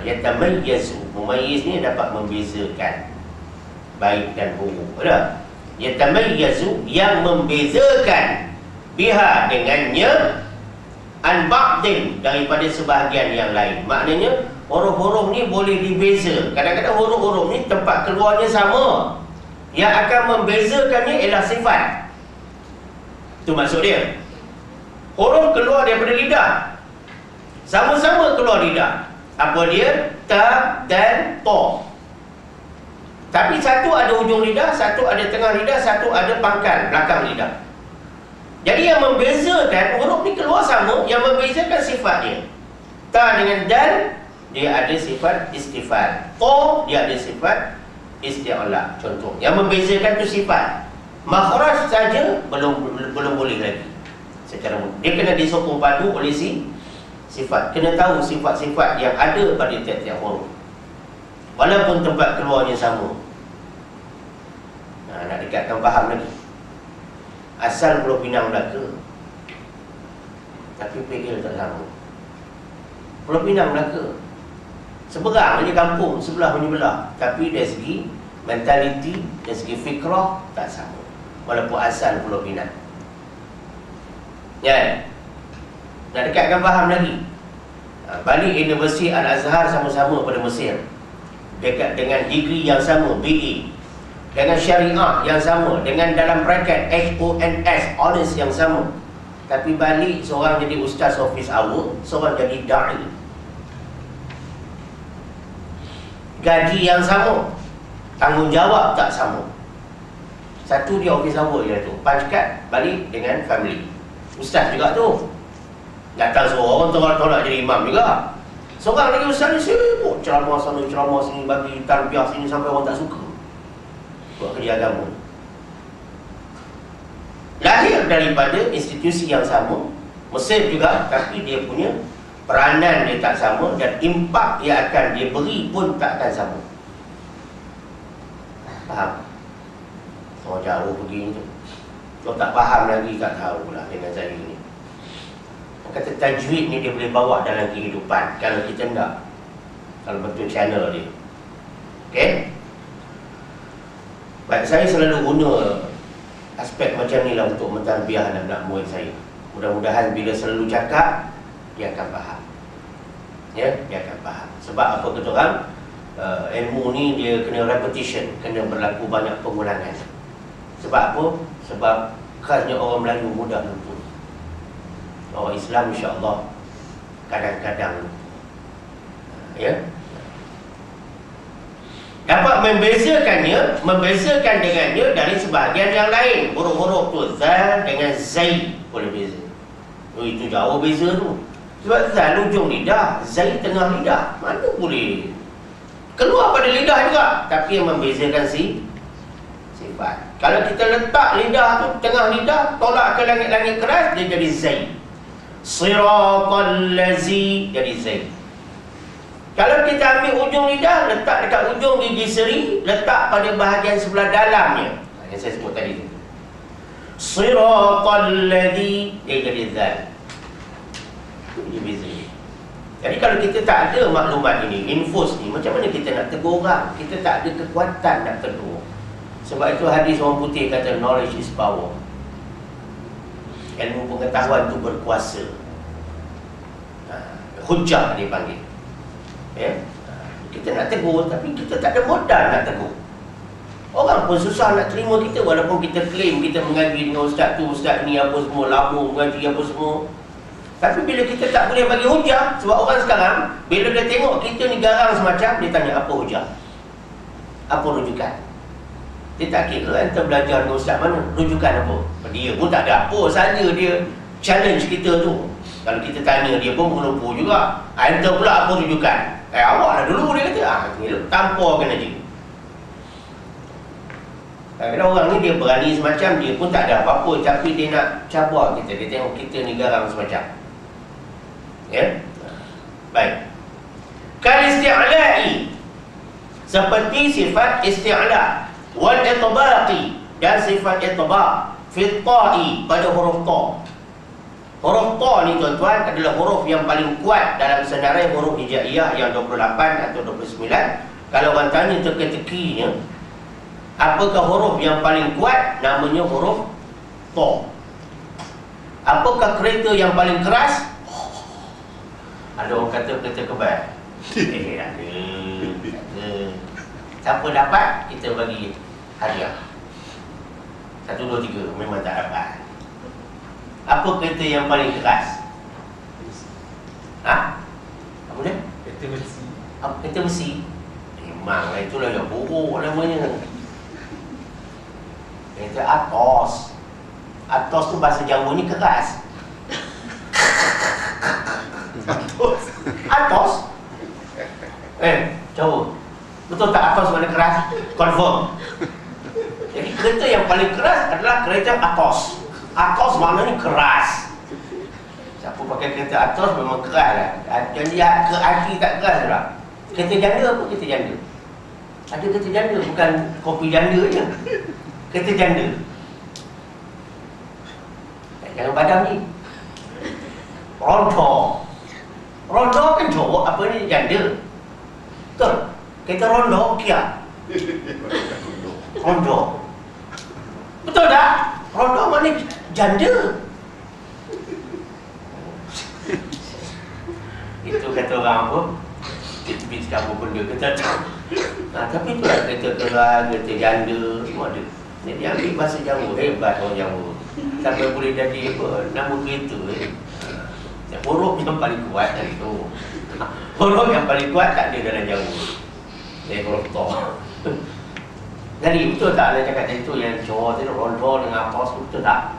[SPEAKER 1] Yatamayyazu, mumayyiz ni dapat membezakan baik dan buruk. Betul? Yatamayyazu, yang membezakan, biha dengannya, an ba'din, daripada sebahagian yang lain. Maknanya huruf-huruf ni boleh dibeza. Kadang-kadang huruf-huruf ni tempat keluarnya sama, yang akan membezakannya ialah sifat. Itu maksud dia. Huruf keluar daripada lidah, sama-sama keluar lidah. Apa dia? Ta dan to. Tapi satu ada ujung lidah, satu ada tengah lidah, satu ada pangkal belakang lidah. Jadi yang membezakan, huruf ni keluar sama, yang membezakan sifat dia. Ta dengan dal, dia ada sifat istifal. To, dia ada sifat isti'la. Contoh, yang membezakan tu sifat. Makhraj saja belum boleh lagi. Secara dia kena disokong padu oleh sifat. Kena tahu sifat-sifat yang ada pada tiap-tiap huruf, walaupun tempat keluarnya sama. Nak dekatkan faham lagi. Asal Pulau Pinang Melaka, tapi PL tak sama. Pulau Pinang Melaka, seberang je kampung, sebelah menyebelah, tapi dari segi mentaliti, dari segi fikrah tak sama, walaupun asal Pulau Pinang. Ya, nak dekatkan faham lagi. Balik Universiti Al-Azhar sama-sama pada Mesir, dekat dengan degree yang sama, BA, dengan syariah yang sama, dengan dalam bracket HONS, honors yang sama. Tapi balik, seorang jadi ustaz office hour, seorang jadi da'i. Gaji yang sama, tanggungjawab tak sama. Satu dia office hour je tu, punch card, balik dengan family. Ustaz juga tu, datang seorang tolak-tolak jadi imam juga. Seorang lagi ustaz ni sibuk ceramah sana, ceramah sini, bagi tarbiyah sini sampai orang tak suka. Buat kerja agama. Lahir daripada institusi yang sama, Mesir juga, tapi dia punya peranan dia tak sama, dan impak yang akan dia beri pun tak akan sama. Faham? So jauh pergi tu. Kalau tak faham lagi, tak tahu pula dengan saya ni. Kata tajwid ni dia boleh bawa dalam kehidupan, kalau kita tak, kalau betul channel dia. Okay? Baik, saya selalu guna aspek macam ni lah untuk mentarbiyah anak-anak murid saya. Mudah-mudahan bila selalu cakap, dia akan faham. Ya, dia akan faham. Sebab apa kata orang, ilmu ni dia kena repetition, kena berlaku banyak pengulangan. Sebab apa? Sebab khasnya orang Melayu mudah lupa. Orang Islam insya-Allah kadang-kadang lupa. Ya. Dapat membezakan dengannya dari sebahagian yang lain. Huruf-huruf tu, zal dengan zai boleh beza. Oh, itu jauh beza tu. Sebab zal ujung lidah, zai tengah lidah. Mana boleh keluar pada lidah juga. Tapi yang membezakan sifat. Kalau kita letak lidah tu tengah lidah, tolak ke langit-langit keras, dia jadi zai. Siratal lazi jadi zai. Kalau kita ambil ujung lidah, letak dekat ujung gigi seri, letak pada bahagian sebelah dalamnya, yang saya sebut tadi tu, Siratal ladzi, dia jadi zal. Ini beza. Jadi kalau kita tak ada maklumat ini, infos ni, macam mana kita nak tegur orang? Kita tak ada kekuatan nak tegur. Sebab itu hadis orang putih kata knowledge is power. Ilmu pengetahuan tu berkuasa. Hujjah dia panggil. Ya? Kita nak tegur, tapi kita tak ada modal nak tegur. Orang pun susah nak terima kita, walaupun kita claim kita mengaji dengan ustaz tu, ustaz ni apa semua, lama mengaji apa semua. Tapi bila kita tak boleh bagi hujah, sebab orang sekarang bila dia tengok kita ni garang semacam, dia tanya apa hujah, apa rujukan. Dia tak kira anda belajar dengan ustaz mana, rujukan apa. Dia pun tak ada apa saja, dia challenge kita tu. Kalau kita tanya dia pun melupa juga. Anda pula apa rujukan? Awak lah dulu, dia kata. Tamparkan aja. Kadang-kadang orang ni dia berani semacam, dia pun tak ada apa-apa, tapi dia nak cabar kita. Dia tengok kita ni garang semacam. Ya? Baik. Kal isti'la'i, seperti sifat isti'la', wal itbaqi, dan sifat itbaq, fi ta'i, pada huruf ta. Huruf ta ni tuan-tuan adalah huruf yang paling kuat dalam senarai huruf hijaiyah yang 28 atau 29. Kalau orang tanya teka-tekinya, apakah huruf yang paling kuat? Namanya huruf ta. Apakah kereta yang paling keras? Ada orang kata kereta kebal. Ada. Siapa dapat, kita bagi hadiah. 1, 2, 3. Memang tak dapat. Apa kereta yang paling keras? Ha? Apa dia?
[SPEAKER 2] Kereta besi.
[SPEAKER 1] Apa kereta besi? Memang itulah yang buruk namanya. Kereta Atos. Atos tu bahasa Jawa ni keras. Atos? Coba. Betul tak Atos mana keras? Confirm. Jadi kereta yang paling keras adalah kereta Atos. Atos maknanya keras. Siapa pakai kereta Atos memang keras lah. Jadi ke hati tak keras lah. Kereta janda apa kereta janda? Ada kereta janda, bukan kopi janda je. Kereta janda. Jangan padam ni. Rondo. Rondo kan cowok, apa ni janda. Betul. Kereta Rondo, Kia. Rondo. Betul tak? Rondo mana janda. Itu kata orang apa? Kita cakap apa benda, kata tapi itulah kereta keras, kereta janda, semua ada. Dia ambil bahasa Jawa, hebat orang Jawa. Sampai boleh jadi apa, nama kereta huruf yang paling kuat dari tu. Huruf yang paling kuat tak ada dalam Jawa. Dia huruf ta. Jadi betul tak ada cakap tadi tu yang cowok tu rondo dengan Atos, betul tak?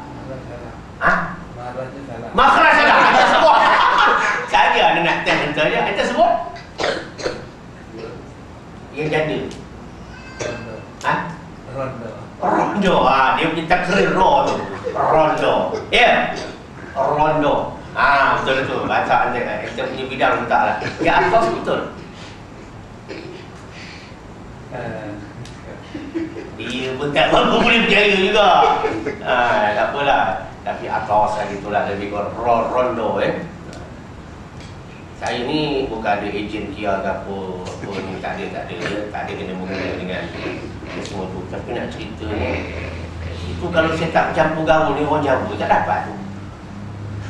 [SPEAKER 1] Ha?
[SPEAKER 2] Makhrajnya salah.
[SPEAKER 1] Makhraj salah. Anda sebut. Saja ada nak test enter je. Anda sebut. Yang janda. Ha?
[SPEAKER 2] Rondo.
[SPEAKER 1] Rondo. Dia punya takrir ro tu. Rondo. Ya. Rondo. Betul-betul. Baca anda. Kita punya bidang letaklah. Ya, Atos betul. Dia pun tak mampu boleh berjaya juga. Tak apalah. Tapi Atos lah gitulah, lebih kurang rondo Saya ni bukan ada ejen Kia ke apa ni, tak ada kena mengenai dengan semua tu. Tapi nak cerita ni, itu kalau saya tak campur gaul ni orang Jawa, tak dapat tu.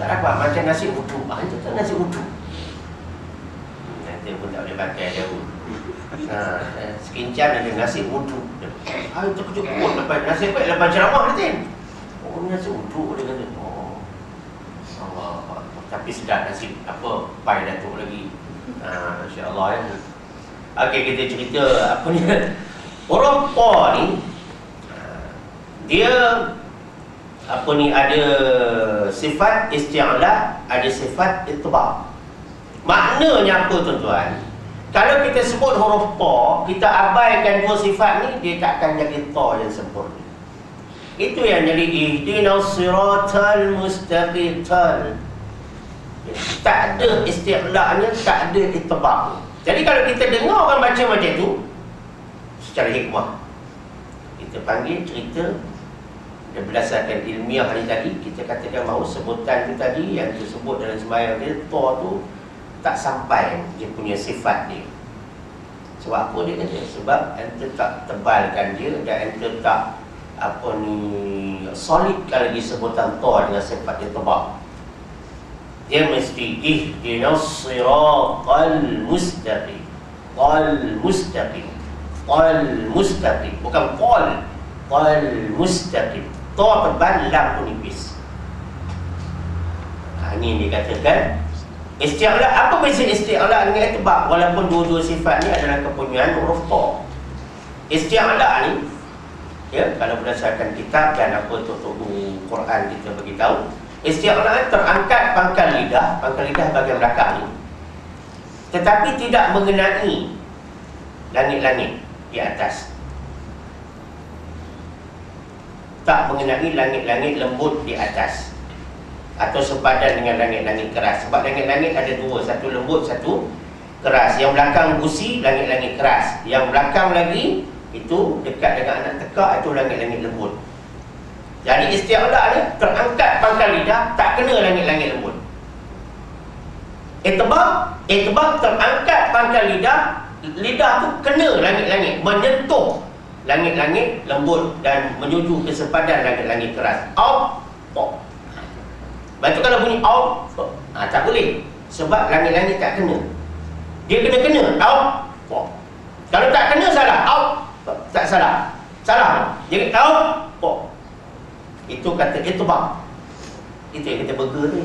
[SPEAKER 1] Tak dapat, macam nasi uduk. Itu tak nasi uduk. Nanti pun tak boleh pakai jauh. Sekincang ada nasi uduk. Itu kejut pun lepas nasi baik lepas ceramah nanti. Oh, nasi uduk dia kata. Oh, Allah. Tapi sedap nasi apa pai datuk lagi. Masya-Allah ya. Okey, kita cerita apa ni? Huruf ta ni dia apa ni, ada sifat isti'la, ada sifat itbaq. Maknanya apa tuan-tuan? Kalau kita sebut huruf ta, kita abaikan dua sifat ni, dia tak akan jadi ta yang sempurna. Itu yang jadi ihdinas siratal mustaqim. Tak ada isti'la'nya, tak ada itibak. Jadi kalau kita dengar orang baca macam tu, secara hikmah, kita panggil cerita dan berdasarkan ilmiah hari tadi, kita katakan bahawa sebutan tu tadi yang disebut dalam sembahyang dia, ta tu tak sampai dia punya sifat dia. Sebab apa dia kata? Sebab ente tak tebalkan dia dan ente tak solidkan lagi sebutan ta dengan sifat dia tebal. Dia mesti ihdinas siratal mustaqim. Qal mustaqim. Qal mustaqim, bukan qal. Qal mustaqim. Ta tebal, lam pun nipis. Ini dikatakan isti'la. Apa beza isti'la dengan itibak? Walaupun dua-dua sifat ni adalah kepunyaan huruf ta. Isti'la ni, ya, kalau berdasarkan kitab dan apa tutup Quran kita beritahu, isti'la terangkat pangkal lidah bahagian belakang ni, tetapi tidak mengenai langit-langit di atas. Tak mengenai langit-langit lembut di atas, atau sepadan dengan langit-langit keras. Sebab langit-langit ada dua, satu lembut, satu keras. Yang belakang busi, langit-langit keras. Yang belakang lagi, itu dekat dengan anak tekak, itu langit-langit lembut. Jadi isti'la ni terangkat pangkal lidah, tak kena langit-langit lembut. Itibak terangkat pangkal lidah, lidah tu kena langit-langit, menyentuh langit-langit lembut dan menuju ke sepadan langit-langit keras. Out, pop. Lepas tu kalau bunyi out, tak boleh. Sebab langit-langit tak kena. Dia kena-kena, out, pop. Kalau tak kena, salah. Out, tak salah. Salah. Jadi out, pop. Itu kata itibak. Itu yang kita burger ni.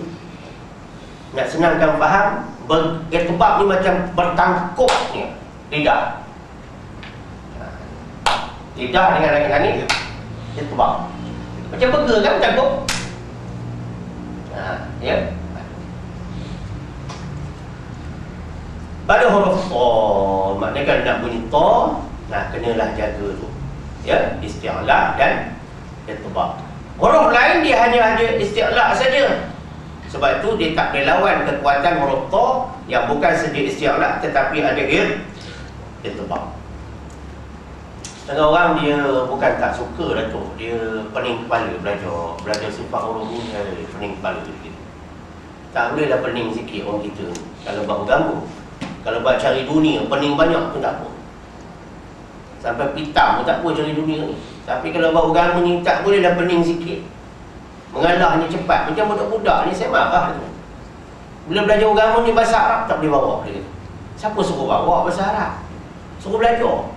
[SPEAKER 1] Nak senangkan faham, itibak ni macam bertangkupnya lidah. Lidah dengan langit-langit, itibak. Macam burger kan, bertangkup. Ya. Pada huruf ta, maknanya kalau nak bunyi ta, kenalah jaga tu. Ya, isti'la dan itibak. Huruf lain dia hanya ada isti'la saja. Sebab itu dia tak boleh lawan kekuatan huruf ta yang bukan saja isti'la tetapi ada itibak. Setengah orang dia bukan tak suka lah tu, dia pening kepala belajar sifat huruf ni, pening kepala sikit. Tak bolehlah pening sikit orang kita ni. Kalau buat berganggu, kalau buat cari dunia, pening banyak pun tak apa. Sampai pitam pun tak apa cari dunia ni. Tapi kalau buat berganggu ni, tak bolehlah pening sikit. Mengalahnya cepat. Macam budak-budak ni, saya marah tu. Bila belajar berganggu ni, bahasa Arab tak boleh bawa dia. Siapa suruh bawa bahasa Arab? Suruh belajar.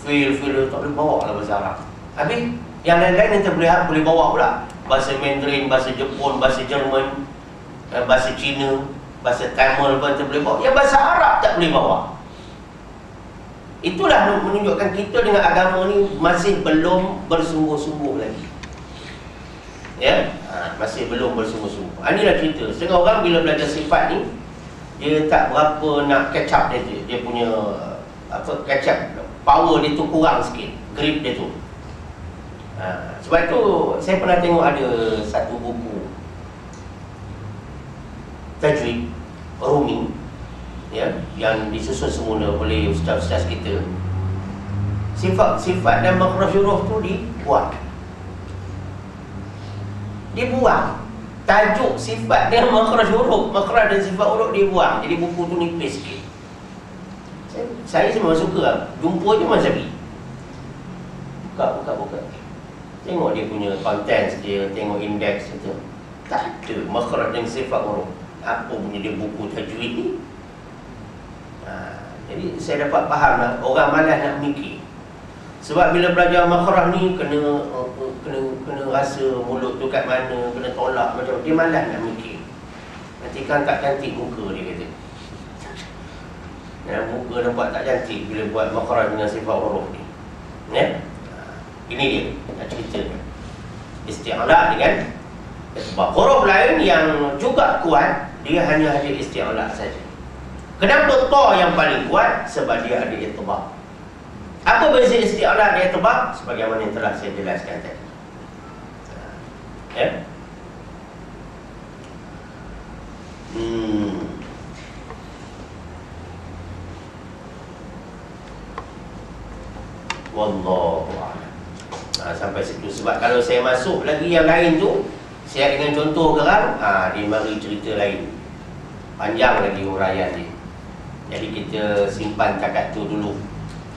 [SPEAKER 1] Feel tak boleh bawa lah bahasa Arab. Habis yang lain-lain yang boleh bawa pula. Bahasa Mandarin, bahasa Jepun, bahasa Jerman, bahasa Cina, bahasa Tamil pun tak boleh bawa. Yang bahasa Arab tak boleh bawa. Itulah menunjukkan kita dengan agama ni masih belum bersungguh-sungguh lagi. Ya, masih belum bersungguh-sungguh. Inilah cerita. Setengah orang bila belajar sifat ni, dia tak berapa nak catch up dia punya catch up. Power dia tu kurang sikit, grip dia tu. Sebab itu saya pernah tengok ada satu buku tajwid Rumi, ya, yang disusun semula oleh ustaz-ustaz kita. Sifat dan makhraj huruf tu dibuang. Tajuk sifat dan makhraj huruf, makhraj dan sifat huruf dibuang. Jadi buku tu nipis sikit. Saya memang suka jumpa je masa pergi. Buka. Tengok dia punya contents dia, tengok indeks itu. Tak ada makhraj dan sifat huruf. Apa punya dia buku tajwid ni? Jadi saya dapat faham lah, orang malas nak mikir. Sebab bila belajar makhraj ni kena rasa mulut tu kat mana, kena tolak macam dia malas nak mikir. Nanti kan tak cantik muka dia kata. Muka nampak tak cantik bila buat makhraj dengan sifat huruf ni. Ya? Ini dia nak cerita. Isti'la dengan sebab huruf lain yang juga kuat Dia hanya ada isti'la saja. Kenapa ta yang paling kuat? Sebab dia ada i'tibaq. Apa beza isti'la dan i'tibaq? Sebagaimana yang telah saya jelaskan tadi. Ya. Wallahu a'lam. Sampai situ. Sebab kalau saya masuk lagi yang lain tu, saya dengan contoh kerang, dia mari cerita lain. Panjang lagi huraian dia. Jadi kita simpan cakap tu dulu.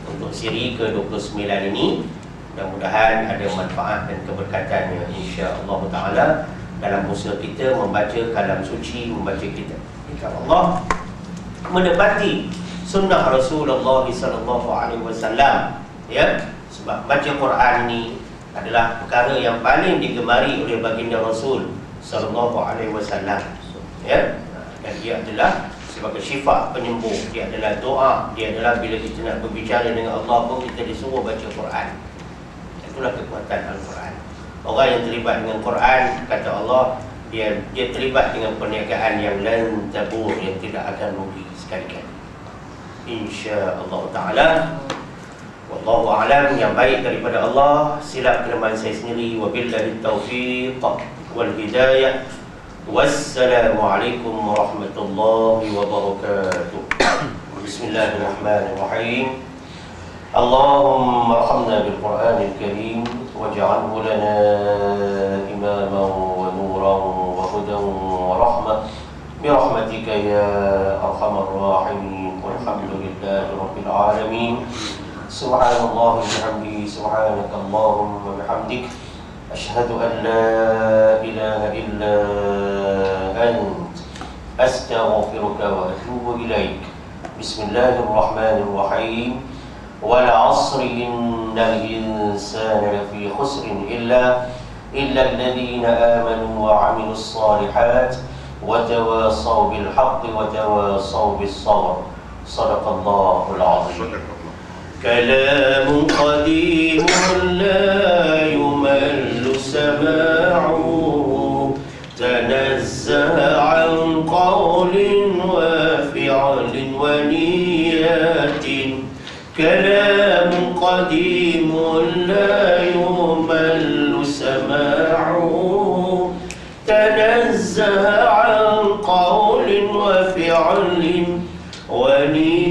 [SPEAKER 1] Untuk siri ke-29 ini, mudah-mudahan ada manfaat dan keberkatannya, insya-Allah taala, dalam usaha kita membaca kalam suci, membaca kitab Allah, mendapati sunnah Rasulullah sallallahu alaihi wasallam. Ya, sebab baca Quran ini adalah perkara yang paling digemari oleh baginda Rasul sallallahu alaihi wasallam. Ya, dan dia adalah sebagai syifa, penyembuh. Dia adalah doa. Dia adalah bila kita nak berbicara dengan Allah pun kita disuruh baca Quran. Itulah kekuatan Al-Quran. Orang yang terlibat dengan Quran, kata Allah, dia terlibat dengan perniagaan yang lan tabur, yang tidak akan rugi sekali-kali, insya-Allah taala. Wallahu a'lam. Yang baik daripada Allah, silap kelemahan saya sendiri. Wabillahi taufiq wal hidayah. Wassalamualaikum warahmatullahi wabarakatuh. Bismillahirrahmanirrahim. Allahumma arhamna bil Qur'anil Karim waj'alhu lana imaman wa nuran wa hudan wa rahmah bi rahmatika ya arhamar rahimin. Walhamdulillahi rabbil alamin. Subhanallah bihamdihi, subhanaka Allahumma bihamdik, asyhadu an la ilaha illa ant, astaghfiruka wa atubu ilaik. Bismillahirrahmanirrahim. Wal 'asri innal insana lafi khusrin illa alladhina amanu wa 'amilus shalihat wa tawassaw bil haqqi wa tawassaw bis sabr. Shadaqallahul 'azim. كلام قديم لا يمل سماعه، تنزه عن قول وفعل ونيات. كلام قديم لا يمل سماعه، تنزه عن قول وفعل ونيات.